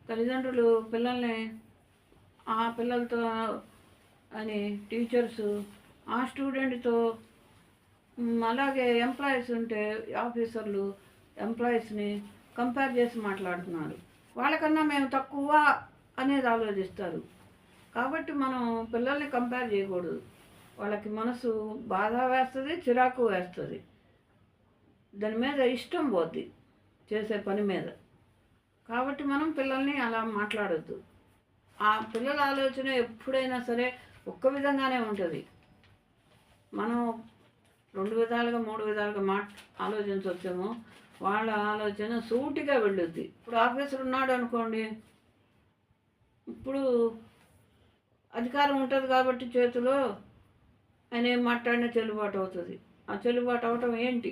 తల్లిదండ్రులు పిల్లల్ని ఆ పిల్లలతో అని టీచర్సు ఆ స్టూడెంట్తో అలాగే ఎంప్లాయీస్ ఉంటే ఆఫీసర్లు ఎంప్లాయీస్ని కంపేర్ చేసి మాట్లాడుతున్నారు. వాళ్ళకన్నా మేము తక్కువ అనేది ఆలోచిస్తారు. కాబట్టి మనం పిల్లల్ని కంపేర్ చేయకూడదు. వాళ్ళకి మనసు బాధ వేస్తుంది, చిరాకు వేస్తుంది. దాని మీద ఇష్టం పోద్ది చేసే పని మీద. కాబట్టి మనం పిల్లల్ని అలా మాట్లాడొద్దు. ఆ పిల్లల ఆలోచన ఎప్పుడైనా సరే ఒక్క విధంగానే ఉంటుంది. మనం 2 విధాలుగా 3 విధాలుగా ఆలోచించవచ్చేమో, వాళ్ళ ఆలోచన సూటిగా వెళ్ళుద్ది. ఇప్పుడు ఆఫీసర్ ఉన్నాడు అనుకోండి, ఇప్పుడు అధికారం ఉంటుంది కాబట్టి చేతిలో ఆయన ఏం మాట్లాడినా చెల్లుబాటు అవుతుంది. ఆ చెల్లుబాటు అవటం ఏంటి?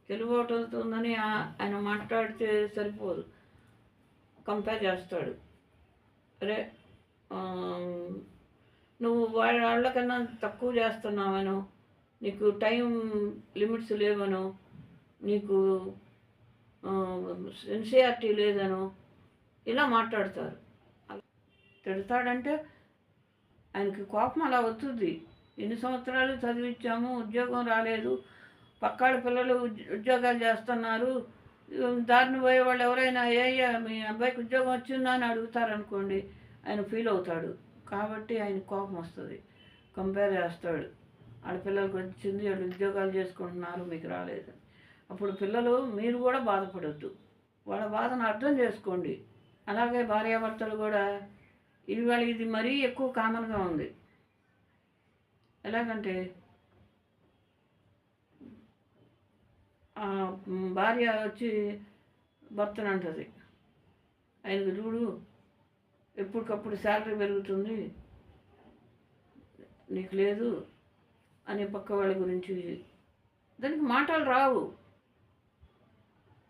చెల్లుబాటు అవుతుందని ఆయన మాట్లాడితే సరిపోదు, కంపేర్ చేస్తాడు. అరే నువ్వు వాళ్ళకన్నా తక్కువ చేస్తున్నావను, నీకు టైం లిమిట్స్ లేవను, నీకు సిన్సియారిటీ లేదను ఇలా మాట్లాడతారు. తిడతాడంటే ఆయనకి కోపం అలా వస్తుంది. ఎన్ని సంవత్సరాలు చదివించాము, ఉద్యోగం రాలేదు, పక్కాళ్ళ పిల్లలు ఉద్యోగాలు చేస్తున్నారు, దారిని పోయే వాళ్ళు ఎవరైనా అయ్యా మీ అబ్బాయికి ఉద్యోగం వచ్చిందా అని అడుగుతారనుకోండి, ఆయన ఫీల్ అవుతాడు. కాబట్టి ఆయన కోపం వస్తుంది, కంపేర్ చేస్తాడు. వాళ్ళ పిల్లలకి వచ్చింది, వాళ్ళు ఉద్యోగాలు చేసుకుంటున్నారు, మీకు రాలేదు. అప్పుడు పిల్లలు మీరు కూడా బాధపడద్దు, వాళ్ళ బాధను అర్థం చేసుకోండి. అలాగే భార్యాభర్తలు కూడా ఇవాళ ఇది మరీ ఎక్కువ కామన్గా ఉంది. ఎలాగంటే భార్య వచ్చి భర్తను అంటుంది, ఆయనకు చూడు ఎప్పటికప్పుడు శాలరీ పెరుగుతుంది, నీకు లేదు అని పక్క వాళ్ళ గురించి. దానికి మాటలు రావు,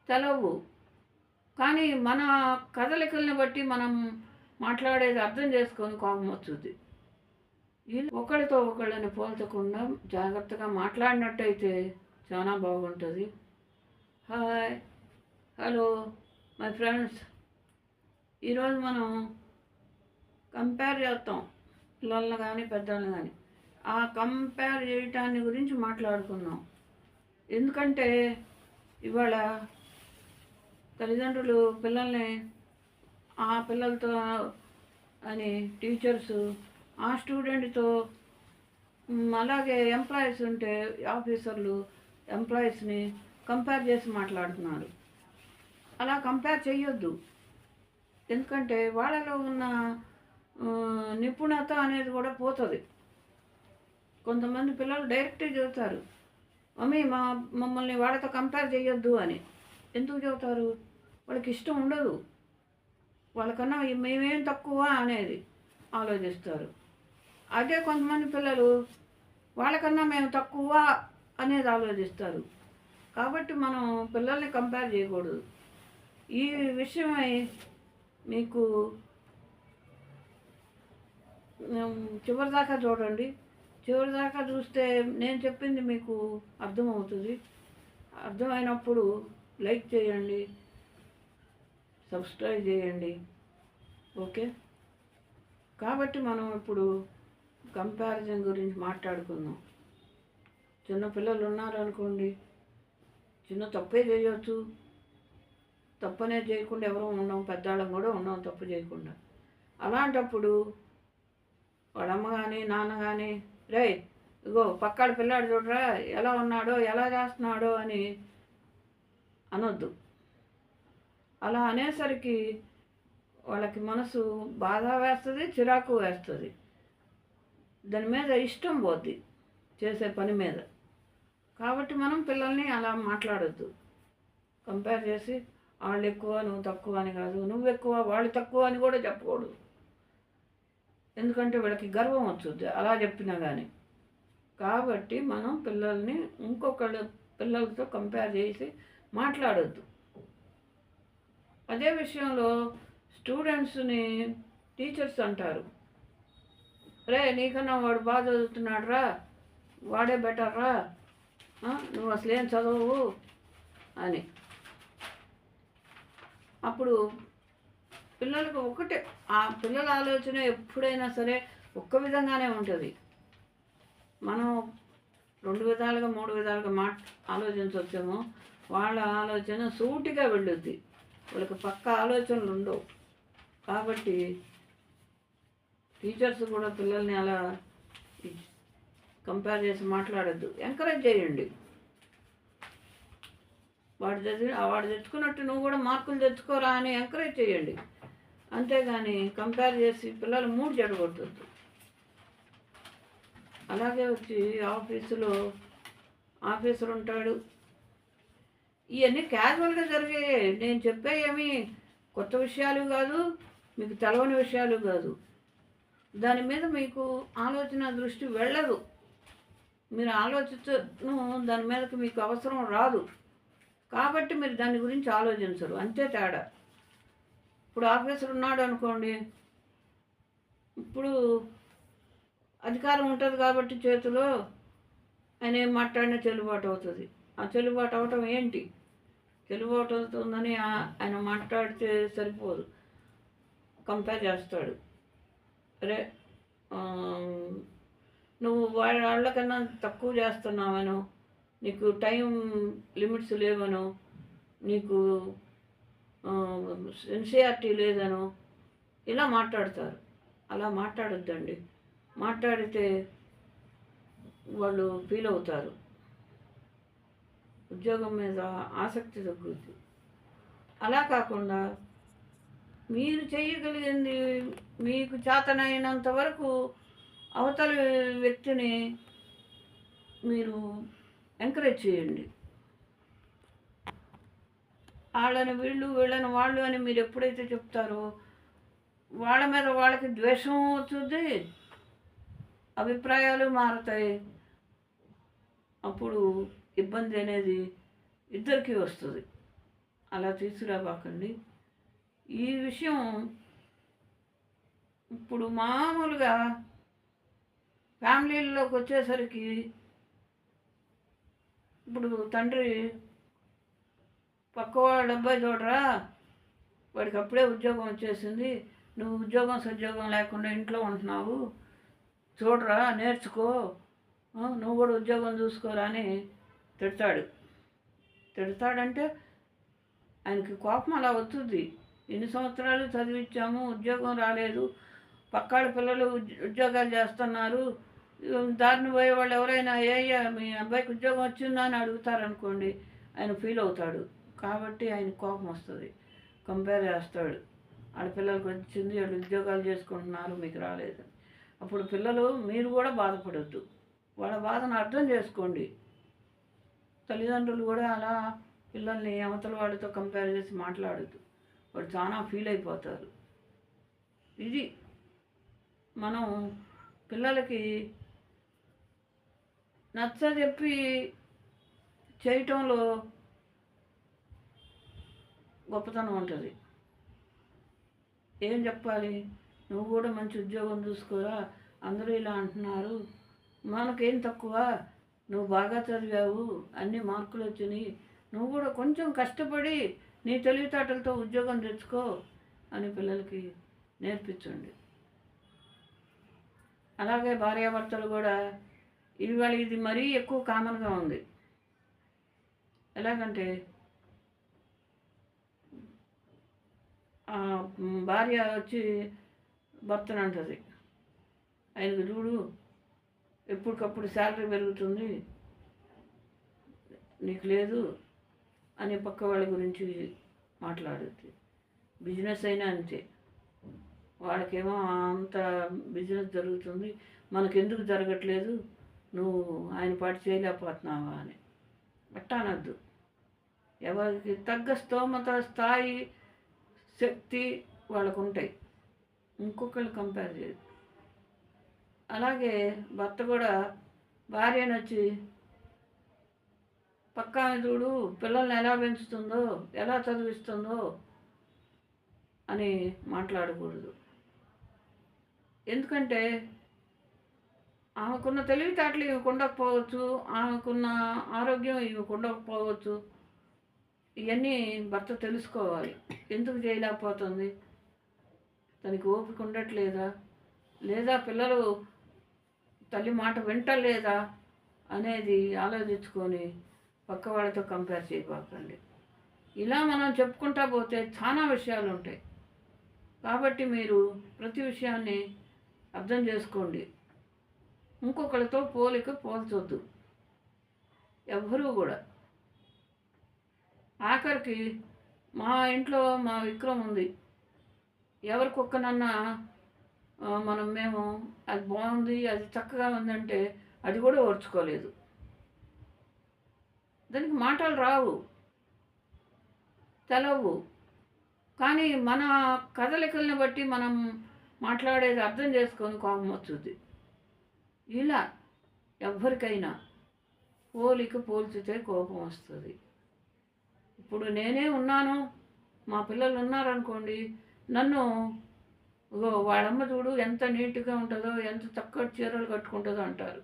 తెలవు. కానీ మన కదలికల్ని బట్టి మనం మాట్లాడేది అర్థం చేసుకొని కోపం వస్తుంది. ఒకళ్ళతో ఒకళ్ళని పోల్చకుండా జాగ్రత్తగా మాట్లాడినట్టయితే చాలా బాగుంటుంది. Hi, hello my friends. ఈరోజు మనం కంపేర్ చేస్తాం, పిల్లల్ని కానీ పెద్దల్ని కానీ. ఆ కంపేర్ చేయటాన్ని గురించి మాట్లాడుకుందాం. ఎందుకంటే ఇవాళ తల్లిదండ్రులు పిల్లల్ని ఆ పిల్లలతో అని టీచర్సు ఆ స్టూడెంట్తో అలాగే ఎంప్లాయీస్ ఉంటే ఆఫీసర్లు ఎంప్లాయీస్ని కంపేర్ చేసి మాట్లాడుతున్నారు. అలా కంపేర్ చేయొద్దు. ఎందుకంటే వాళ్ళలో ఉన్న నిపుణత అనేది కూడా పోతుంది. కొంతమంది పిల్లలు డైరెక్ట్గా చెబుతారు, మమ్మీ మమ్మల్ని వాళ్ళతో కంపేర్ చేయొద్దు అని. ఎందుకు చెబుతారు? వాళ్ళకి ఇష్టం ఉండదు, వాళ్ళకన్నా మేమేం తక్కువ అనేది ఆలోచిస్తారు. అదే కొంతమంది పిల్లలు వాళ్ళకన్నా మేము తక్కువ అనేది ఆలోచిస్తారు. కాబట్టి మనం పిల్లల్ని కంపేర్ చేయకూడదు. ఈ విషయమై మీకు చివరిదాకా చూడండి. చివరిదాకా చూస్తే నేను చెప్పింది మీకు అర్థమవుతుంది. అర్థమైనప్పుడు లైక్ చేయండి, సబ్స్క్రైబ్ చేయండి. ఓకే. కాబట్టి మనం ఇప్పుడు కంపారిజన్ గురించి మాట్లాడుకుందాం. చిన్న పిల్లలు ఉన్నారనుకోండి, చిన్న తప్పే చేయవచ్చు. తప్పనే చేయకుండా ఎవరూ ఉన్నాం, పెద్దవాళ్ళం కూడా ఉన్నాం తప్పు చేయకుండా. అలాంటప్పుడు వాళ్ళమ్మ కానీ నాన్న కానీ, రే ఇగో పక్కాడ పిల్లాడు చూడరా ఎలా ఉన్నాడో, ఎలా చేస్తున్నాడో అని అనొద్దు. అలా అనేసరికి వాళ్ళకి మనసు బాధ వేస్తుంది, చిరాకు వేస్తుంది. దాని మీద ఇష్టం పోద్ది చేసే పని మీద. కాబట్టి మనం పిల్లల్ని అలా మాట్లాడొద్దు. కంపేర్ చేసి వాళ్ళు ఎక్కువ నువ్వు తక్కువ అని కాదు, నువ్వు ఎక్కువ వాళ్ళు తక్కువ అని కూడా చెప్పకూడదు. ఎందుకంటే వీళ్ళకి గర్వం వచ్చుద్ది అలా చెప్పినా కానీ. కాబట్టి మనం పిల్లల్ని ఇంకొకళ్ళ పిల్లలతో కంపేర్ చేసి మాట్లాడొద్దు. అదే విషయంలో స్టూడెంట్స్ని టీచర్స్ అంటారు, రే నీకన్నా వాడు బాగా చదువుతున్నాడు రా, వాడే బెటర్ రా, నువ్వు అసలేం చదవవు అని. అప్పుడు పిల్లలకు ఒకటే, ఆ పిల్లల ఆలోచన ఎప్పుడైనా సరే ఒక్క విధంగానే ఉంటుంది. మనం 2 విధాలుగా 3 విధాలుగా ఆలోచించవచ్చేమో, వాళ్ళ ఆలోచన సూటిగా వెళ్ళుద్ది. వాళ్ళకి పక్క ఆలోచనలు ఉండవు. కాబట్టి టీచర్స్ కూడా పిల్లల్ని అలా కంపేర్ చేసి మాట్లాడద్దు, ఎంకరేజ్ చేయండి. వాడు తెచ్చుకున్నట్టు నువ్వు కూడా మార్కులు తెచ్చుకోరా అని ఎంకరేజ్ చేయండి. అంతేగాని కంపేర్ చేసి పిల్లలు మూడు చెడగొట్టద్దు. అలాగే వచ్చి ఆఫీసర్ ఉంటాడు, ఇవన్నీ క్యాజువల్గా జరిగాయి. నేను చెప్పే ఏమి కొత్త విషయాలు కాదు, మీకు తెలవని విషయాలు కాదు. దాని మీద మీకు ఆలోచన దృష్టి వెళ్ళదు. మీరు ఆలోచించను, దాని మీదకి మీకు అవసరం రాదు. కాబట్టి మీరు దాని గురించి ఆలోచించరు, అంతే తేడా. ఇప్పుడు ఆఫీసర్ ఉన్నాడు అనుకోండి, ఇప్పుడు అధికారం ఉంటుంది కాబట్టి చేతిలో ఆయన ఏం మాట్లాడినా చెల్లుబాటు అవుతుంది. ఆ చెల్లుబాటు అవటం ఏంటి? చెల్లుబాటు అవుతుందని ఆయన మాట్లాడితే సరిపోదు, కంపేర్ చేస్తాడు. అరే నువ్వు వాళ్ళకన్నా తక్కువ చేస్తున్నావను, నీకు టైం లిమిట్స్ లేవను, నీకు సిన్సియారిటీ లేదను ఇలా మాట్లాడతారు. అలా మాట్లాడొద్దండి. మాట్లాడితే వాళ్ళు ఫీల్ అవుతారు, ఉద్యోగం మీద ఆసక్తి తగ్గుద్ది. అలా కాకుండా మీరు చేయగలిగింది, మీకు చేతనైనంత వరకు అవతల వ్యక్తిని మీరు ఎంకరేజ్ చేయండి. వాళ్ళని వీళ్ళని వాళ్ళు అని మీరు ఎప్పుడైతే చెప్తారో వాళ్ళ మీద వాళ్ళకి ద్వేషం అవుతుంది, అభిప్రాయాలు మారుతాయి. అప్పుడు ఇబ్బంది అనేది ఇద్దరికీ వస్తుంది. అలా తీసుకురాబాకండి. ఈ విషయం ఇప్పుడు మామూలుగా ఫ్యామిలీల్లోకి వచ్చేసరికి, ఇప్పుడు తండ్రి పక్కవాడు అబ్బాయి చూడరా, వాడికి అప్పుడే ఉద్యోగం వచ్చేసింది, నువ్వు ఉద్యోగం సద్యోగం లేకుండా ఇంట్లో ఉంటున్నావు, చూడరా నేర్చుకో, నువ్వు కూడా ఉద్యోగం చూసుకోరా అని తిడతాడంటే ఆయనకి కోపం అలా వస్తుంది. ఎన్ని సంవత్సరాలు చదివించాము, ఉద్యోగం రాలేదు, పక్కాళ్ళ పిల్లలు ఉద్యోగాలు చేస్తున్నారు, దారిని పోయే వాళ్ళు ఎవరైనా మీ అబ్బాయికి ఉద్యోగం వచ్చిందా అని అడుగుతారనుకోండి, ఆయన ఫీల్ అవుతాడు. కాబట్టి ఆయన కోపం వస్తుంది, కంపేర్ చేస్తాడు. ఆడపిల్లలకు వచ్చింది, వాళ్ళు ఉద్యోగాలు చేసుకుంటున్నారు, మీకు రాలేదు. అప్పుడు పిల్లలు మీరు కూడా బాధపడద్దు, వాళ్ళ బాధను అర్థం చేసుకోండి. తల్లిదండ్రులు కూడా అలా పిల్లల్ని అవతల వాళ్ళతో కంపేర్ చేసి మాట్లాడద్దు, వాళ్ళు చాలా ఫీల్ అయిపోతారు. ఇది మనం పిల్లలకి నచ్చజెప్పి చేయటంలో గొప్పతనం ఉంటుంది. ఏం చెప్పాలి, నువ్వు కూడా మంచి ఉద్యోగం చూసుకోరా, అందరూ ఇలా అంటున్నారు, మనకేం తక్కువ, నువ్వు బాగా చదివావు, అన్ని మార్కులు వచ్చినాయి, నువ్వు కూడా కొంచెం కష్టపడి నీ తెలివితేటలతో ఉద్యోగం తెచ్చుకో అని పిల్లలకి నేర్పించండి. అలాగే భార్యాభర్తలు కూడా, ఇవాళ ఇది మరీ ఎక్కువ కామన్గా ఉంది. ఎలాగంటే భార్య వచ్చి భర్తను అంటుంది, ఆయనకు చూడు ఎప్పటికప్పుడు శాలరీ పెరుగుతుంది, నీకు లేదు అని పక్క వాళ్ళ గురించి మాట్లాడుద్ది. బిజినెస్ అయినా అంతే, వాళ్ళకేమో అంత బిజినెస్ జరుగుతుంది, మనకెందుకు జరగట్లేదు, నువ్వు ఆయన పాటు చేయలేకపోతున్నావా అని అనద్దు. ఎవరికి తగ్గ స్తోమత, స్థాయి, శక్తి వాళ్ళకు ఉంటాయి, ఇంకొకళ్ళు కంపేర్ చేయదు. అలాగే భర్త కూడా భార్యను వచ్చి పక్కా చూడు పిల్లల్ని ఎలా పెంచుతుందో, ఎలా చదివిస్తుందో అని మాట్లాడకూడదు. ఎందుకంటే ఆమెకున్న తెలివితేటలు ఇవి ఉండకపోవచ్చు, ఆమెకున్న ఆరోగ్యం ఇవి ఉండకపోవచ్చు. ఇవన్నీ భర్త తెలుసుకోవాలి, ఎందుకు చేయలేకపోతుంది, తనకి ఓపిక ఉండట్లేదా, లేదా పిల్లలు తల్లి మాట వింటలేదా అనేది ఆలోచించుకొని పక్క వాళ్ళతో కంపేర్ చేయబాకండి. ఇలా మనం చెప్పుకుంటా పోతే చాలా విషయాలు ఉంటాయి. కాబట్టి మీరు ప్రతి విషయాన్ని అర్థం చేసుకోండి. ఇంకొకరితో పోల్చొద్దు ఎవ్వరూ కూడా. ఆఖరికి మా ఇంట్లో మా విక్రమ్ ఉంది, ఎవరి కుక్కనన్నా మేము అది బాగుంది, అది చక్కగా ఉందంటే అది కూడా ఓర్చుకోలేదు. దానికి మాటలు రావు, తెలవు. కానీ మన కదలికల్ని బట్టి మనం మాట్లాడేది అర్థం చేసుకొని కోపం వచ్చుద్ది. ఇలా ఎవ్వరికైనా పోల్చితే కోపం వస్తుంది. ఇప్పుడు నేనే ఉన్నాను, మా పిల్లలు ఉన్నారనుకోండి, నన్ను వాళ్ళమ్మ చూడు ఎంత నీట్గా ఉంటుందో, ఎంత చక్కటి చీరలు కట్టుకుంటుందో అంటారు.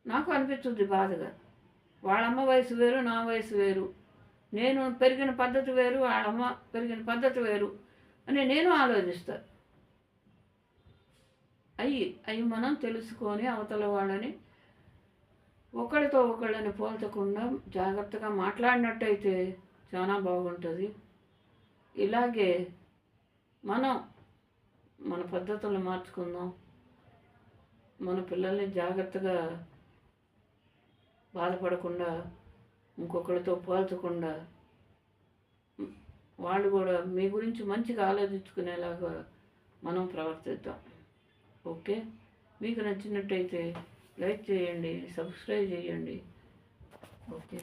నాకు అనిపిస్తుంది బాధగా. వాళ్ళమ్మ వయసు వేరు, నా వయసు వేరు, నేను పెరిగిన పద్ధతి వేరు, వాళ్ళమ్మ పెరిగిన పద్ధతి వేరు అని నేను ఆలోచిస్తాను. అవి మనం తెలుసుకొని అవతల వాళ్ళని ఒకరితో ఒకళ్ళని పోల్చకుండా జాగ్రత్తగా మాట్లాడినట్టయితే చాలా బాగుంటుంది. ఇలాగే మనం మన పద్ధతులను మార్చుకుందాం. మన పిల్లల్ని జాగ్రత్తగా బాధపడకుండా, ఇంకొకరితో పోల్చకుండా, వాళ్ళు కూడా మీ గురించి మంచిగా ఆలోచించుకునేలాగా మనం ప్రవర్తిద్దాం. ఓకే, మీకు నచ్చినట్టయితే లైక్ చేయండి, సబ్స్క్రైబ్ చేయండి. ఓకే.